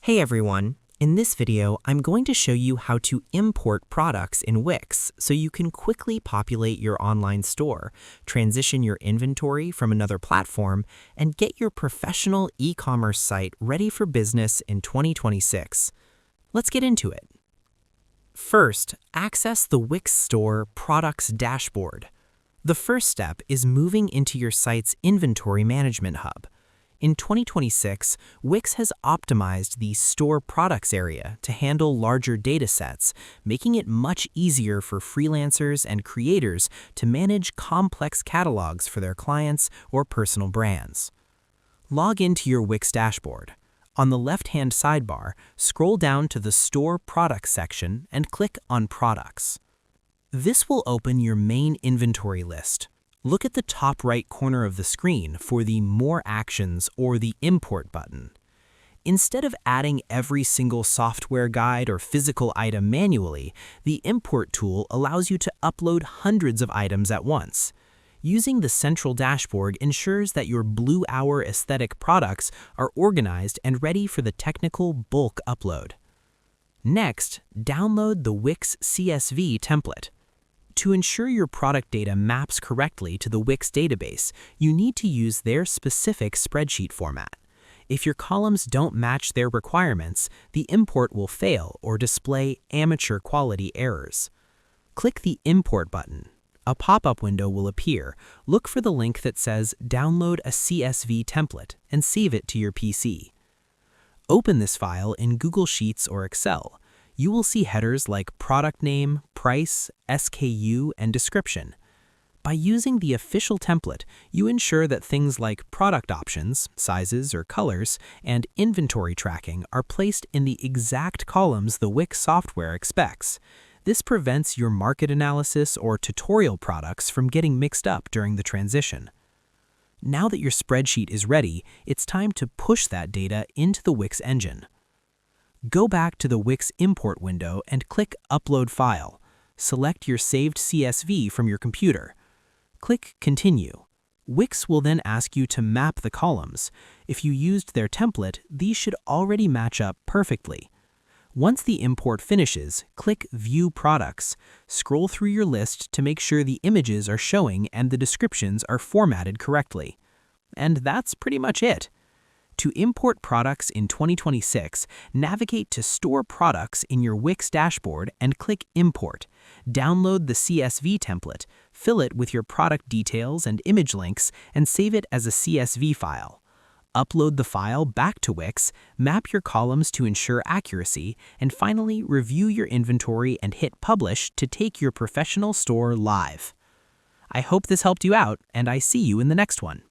Hey everyone! In this video, I'm going to show you how to import products in Wix so you can quickly populate your online store, transition your inventory from another platform, and get your professional e-commerce site ready for business in 2026. Let's get into it. First, access the Wix Store Products Dashboard. The first step is moving into your site's Inventory Management Hub. In 2026, Wix has optimized the Store Products area to handle larger data sets, making it much easier for freelancers and creators to manage complex catalogs for their clients or personal brands. Log into your Wix dashboard. On the left-hand sidebar, scroll down to the Store Products section and click on Products. This will open your main inventory list. Look at the top right corner of the screen for the More Actions or the Import button. Instead of adding every single software guide or physical item manually, the Import tool allows you to upload hundreds of items at once. Using the central dashboard ensures that your Blue Hour aesthetic products are organized and ready for the technical bulk upload. Next, download the Wix CSV template. To ensure your product data maps correctly to the Wix database, you need to use their specific spreadsheet format. If your columns don't match their requirements, the import will fail or display amateur quality errors. Click the Import button. A pop-up window will appear. Look for the link that says Download a CSV template and save it to your PC. Open this file in Google Sheets or Excel. You will see headers like product name, price, SKU, and description. By using the official template, you ensure that things like product options, sizes or colors, and inventory tracking are placed in the exact columns the Wix software expects. This prevents your market analysis or tutorial products from getting mixed up during the transition. Now that your spreadsheet is ready, it's time to push that data into the Wix engine. Go back to the Wix import window and click Upload File. Select your saved CSV from your computer. Click Continue. Wix will then ask you to map the columns. If you used their template, these should already match up perfectly. Once the import finishes, click View Products. Scroll through your list to make sure the images are showing and the descriptions are formatted correctly. And that's pretty much it. To import products in 2026, navigate to Store Products in your Wix dashboard and click Import. Download the CSV template, fill it with your product details and image links, and save it as a CSV file. Upload the file back to Wix, map your columns to ensure accuracy, and finally review your inventory and hit Publish to take your professional store live. I hope this helped you out, and I see you in the next one.